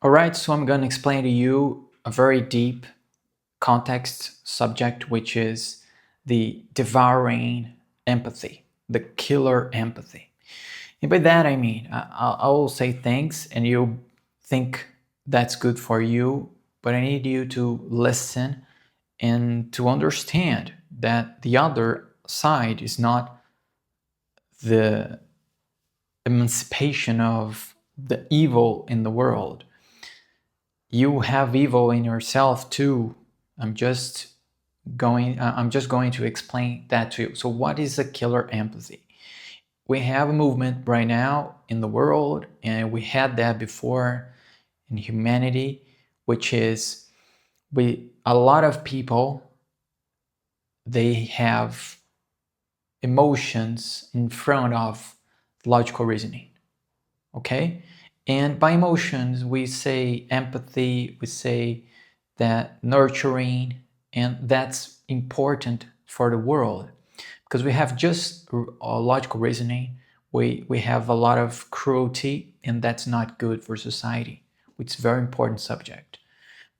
All right, so I'm going to explain to you a very deep context subject, which is the devouring empathy, the killer empathy. And by that, I mean, I will say things and you think that's good for you, but I need you to listen and to understand that the other side is not the emancipation of the evil in the world. You have evil in yourself too. I'm just going to explain that to you. So what is a killer empathy? We have a movement right now in the world, and we had that before in humanity, which is a lot of people, they have emotions in front of logical reasoning. Okay? And by emotions, we say empathy, we say that nurturing, and that's important for the world because we have just logical reasoning. We have a lot of cruelty, and that's not good for society. It's a very important subject.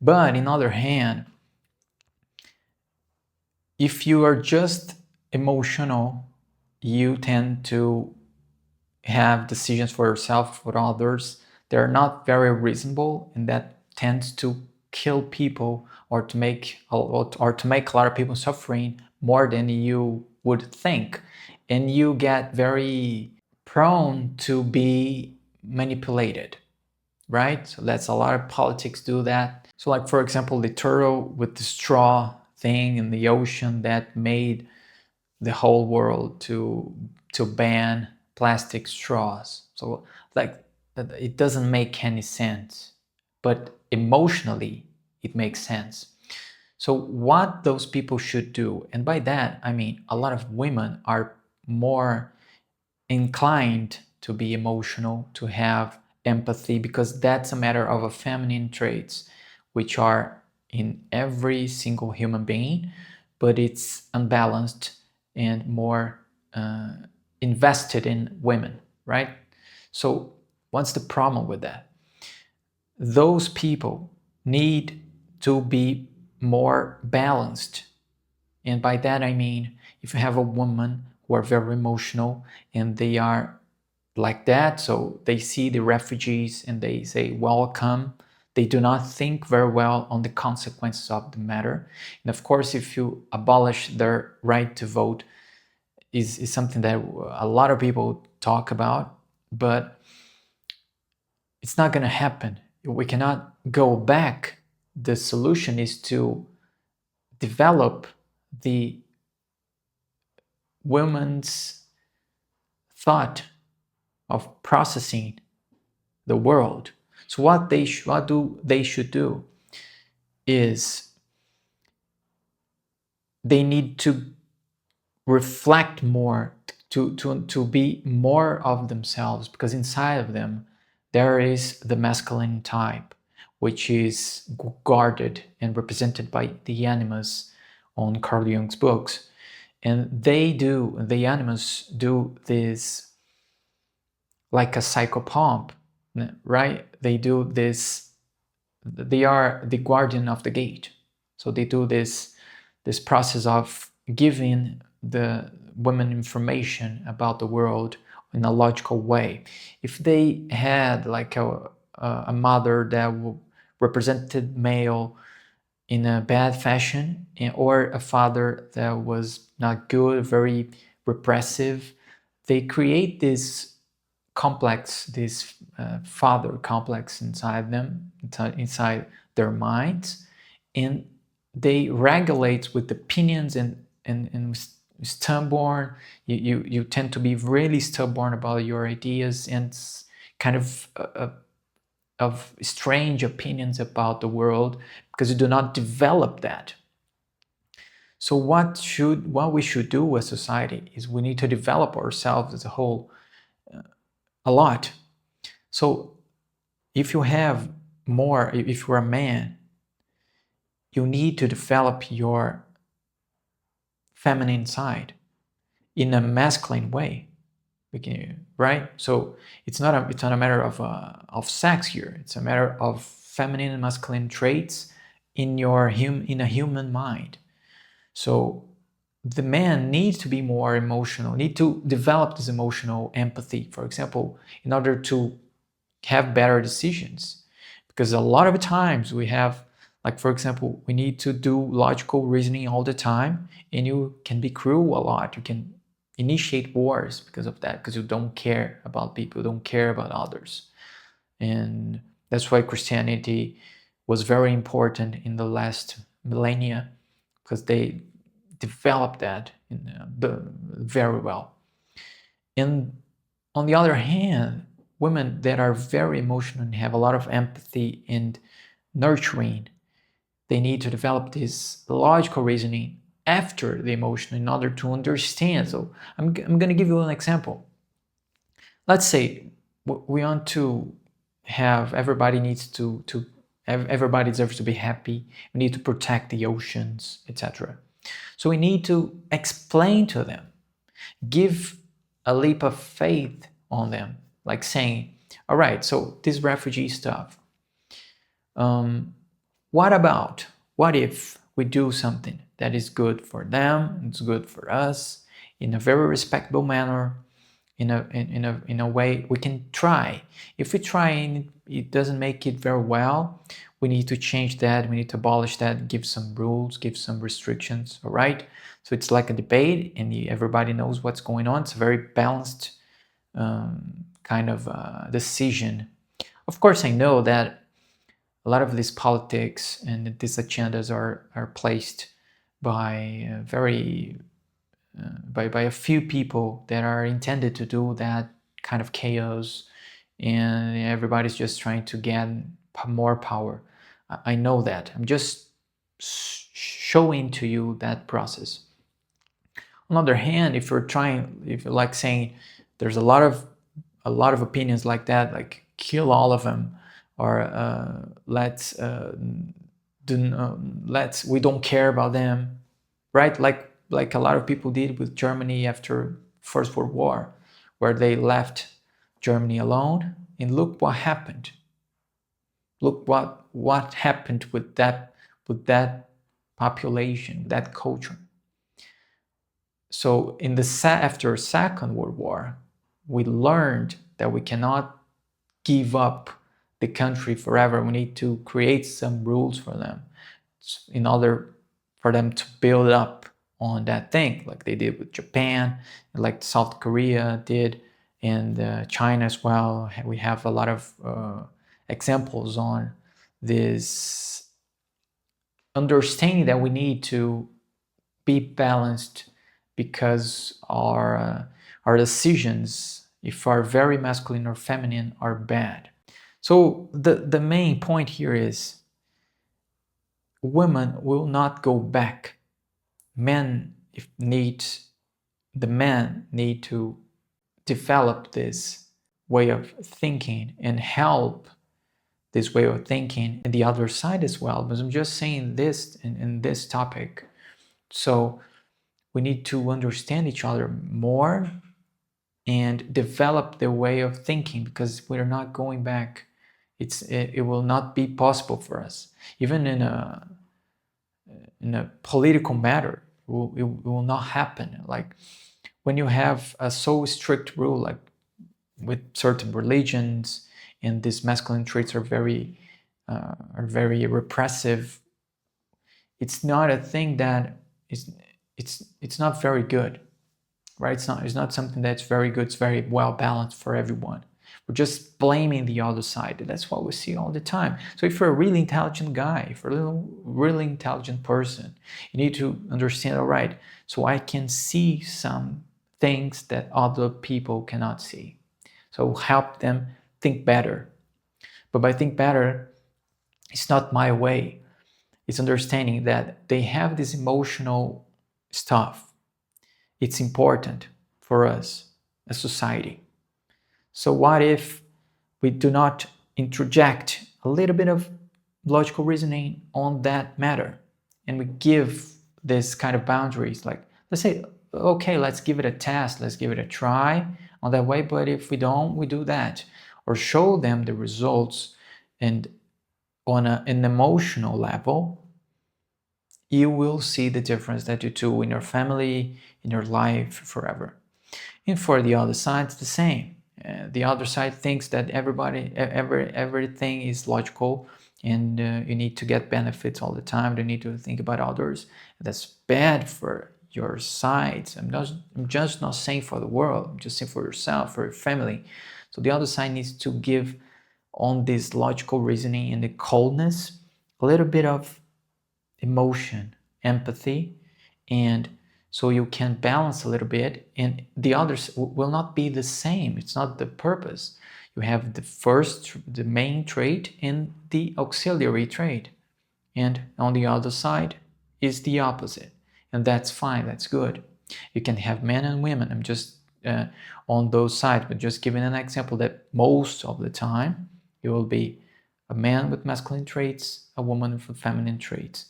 But on the other hand, if you are just emotional, you tend to have decisions for yourself, for others. They're not very reasonable, and that tends to kill people or to make a lot of people suffering more than you would think. And you get very prone to be manipulated, right? So that's a lot of politics do that. So like, for example, the turtle with the straw thing in the ocean that made the whole world to ban plastic straws. So like, it doesn't make any sense, but emotionally it makes sense. So what those people should do, and by that I mean a lot of women are more inclined to be emotional, to have empathy, because that's a matter of a feminine traits which are in every single human being, but it's unbalanced and more invested in women, right? So what's the problem with that? Those people need to be more balanced. And by that I mean, if you have a woman who are very emotional and they are like that, so they see the refugees and they say welcome, they do not think very well on the consequences of the matter. And of course, if you abolish their right to vote, is something that a lot of people talk about, but it's not going to happen. We cannot go back. The solution is to develop the women's thought of processing the world. So what they should do is they need to reflect more, to be more of themselves, because inside of them there is the masculine type, which is guarded and represented by the animus on Carl Jung's books. And the animus do this like a psychopomp, right? They do this, they are the guardian of the gate. So they do this process of giving the women information about the world in a logical way. If they had like a mother that represented male in a bad fashion, or a father that was not good, very repressive, they create this complex, this father complex inside them, inside their minds, and they regulate with opinions and stubborn. You tend to be really stubborn about your ideas and kind of strange opinions about the world because you do not develop that. So what we should do as society is we need to develop ourselves as a whole a lot. So if you have more, if you're a man, you need to develop your feminine side in a masculine way. right? So it's not a matter of sex here. It's a matter of feminine and masculine traits in a human mind. So the man needs to be more emotional, need to develop this emotional empathy, for example, in order to have better decisions. Because a lot of times we have, like, for example, we need to do logical reasoning all the time, and you can be cruel a lot. You can initiate wars because of that, because you don't care about people, you don't care about others. And that's why Christianity was very important in the last millennia, because they developed that very well. And on the other hand, women that are very emotional and have a lot of empathy and nurturing, they need to develop this logical reasoning after the emotion in order to understand. So I'm going to give you an example. Let's say we want to have everybody deserves to be happy. We need to protect the oceans, etc. So we need to explain to them, give a leap of faith on them, like saying, all right, so this refugee stuff, what if we do something that is good for them, it's good for us, in a very respectable manner, in a way we can try. If we try and it doesn't make it very well, we need to change that, we need to abolish that, give some rules, give some restrictions, all right? So it's like a debate, and everybody knows what's going on. It's a very balanced kind of decision. Of course, I know that a lot of these politics and these agendas are placed by by a few people that are intended to do that kind of chaos, and everybody's just trying to get more power. I know that. I'm just showing to you that process. On the other hand, if you're like saying there's a lot of opinions like that, like kill all of them, or we don't care about them, right? Like a lot of people did with Germany after First World War, where they left Germany alone, and look what happened. Look what happened with that population, that culture. So after Second World War, we learned that we cannot give up the country forever. We need to create some rules for them in order for them to build up on that thing, like they did with Japan, like South Korea did, and China as well. We have a lot of examples on this understanding that we need to be balanced, because our decisions, if are very masculine or feminine, are bad. So the main point here is women will not go back. The men need to develop this way of thinking and help this way of thinking and the other side as well. But I'm just saying this in this topic. So we need to understand each other more and develop the way of thinking, because we're not going back. It will not be possible for us, even in a political matter. It will not happen. Like when you have a so strict rule, like with certain religions, and these masculine traits are very repressive. It's not a thing that it's not very good, right? It's not something that's very good. It's very well balanced for everyone. We're just blaming the other side. That's what we see all the time. So if you're a really intelligent guy, if you're a really intelligent person, you need to understand, all right, so I can see some things that other people cannot see. So help them think better. But by think better, it's not my way. It's understanding that they have this emotional stuff. It's important for us as society. So what if we do not interject a little bit of logical reasoning on that matter, and we give this kind of boundaries, like let's say, okay, let's give it a test, let's give it a try. on that way. But if we don't, we do that, or show them the results, and on an emotional level, you will see the difference that you do in your family, in your life forever. And for the other side, it's the same. The other side thinks that everything is logical, and you need to get benefits all the time. You need to think about others. That's bad for your side. I'm just not saying for the world. I'm just saying for yourself, for your family. So the other side needs to give on this logical reasoning and the coldness a little bit of emotion, empathy, and so you can balance a little bit, and the others will not be the same. It's not the purpose. You have the main trait and the auxiliary trait, and on the other side is the opposite, and that's fine, that's good. You can have men and women. I'm just on those sides, but just giving an example that most of the time it will be a man with masculine traits, a woman with feminine traits,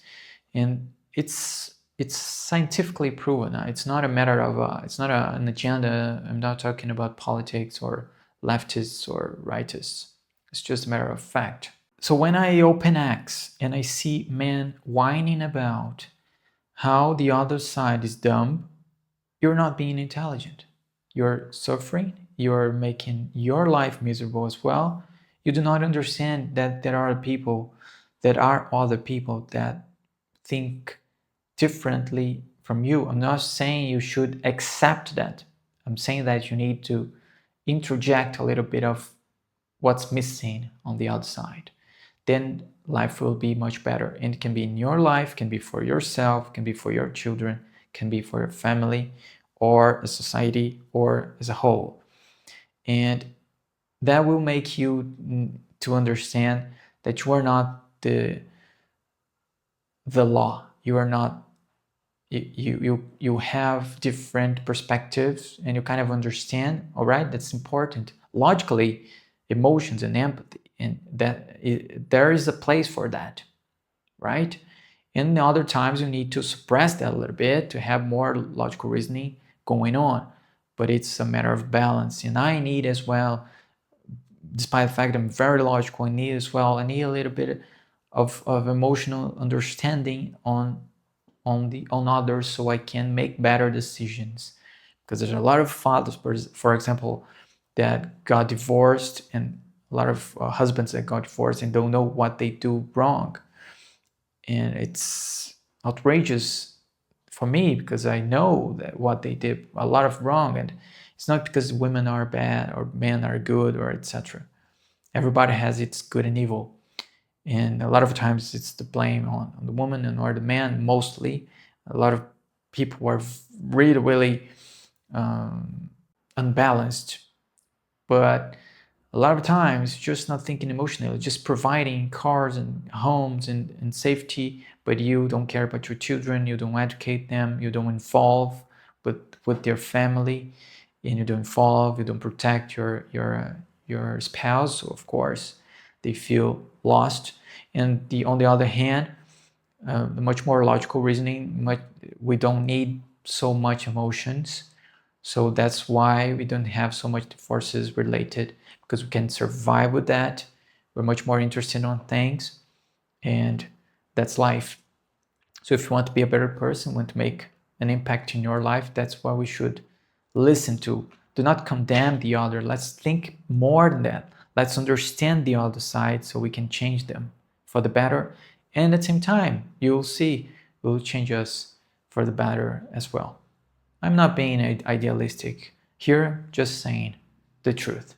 and it's scientifically proven. It's not a matter of it's not an agenda. I'm not talking about politics or leftists or rightists. It's just a matter of fact. So when I open X and I see men whining about how the other side is dumb, you're not being intelligent. You're suffering. You're making your life miserable as well. You do not understand that there are other people that think differently from you. I'm not saying you should accept that. I'm saying that you need to interject a little bit of what's missing on the outside. Then life will be much better. And it can be in your life, can be for yourself, can be for your children, can be for your family, or a society, or as a whole. And that will make you to understand that you are not the law. You are not, you have different perspectives, and you kind of understand, all right, that's important. Logically, emotions and empathy, and there is a place for that, right? And other times you need to suppress that a little bit to have more logical reasoning going on. But it's a matter of balance. And I need as well, despite the fact I'm very logical, I need a little bit of emotional understanding on others, so I can make better decisions. Because there's a lot of fathers, for example, that got divorced, and a lot of husbands that got divorced and don't know what they do wrong. And it's outrageous for me, because I know that what they did a lot of wrong, and it's not because women are bad or men are good or etc. Everybody has its good and evil, and a lot of times it's the blame on the woman and or the man. Mostly, a lot of people are really unbalanced, but a lot of times just not thinking emotionally, just providing cars and homes and safety, but you don't care about your children, you don't educate them, you don't involve with their family, and you don't protect your spouse. So of course they feel lost. And on the other hand, much more logical reasoning, we don't need so much emotions. So that's why we don't have so much forces related, because we can survive with that. We're much more interested on things, and that's life. So if you want to be a better person, want to make an impact in your life, that's what we should listen to. Do not condemn the other. Let's think more than that. Let's understand the other side so we can change them for the better. And at the same time, you'll see, it will change us for the better as well. I'm not being idealistic here, just saying the truth.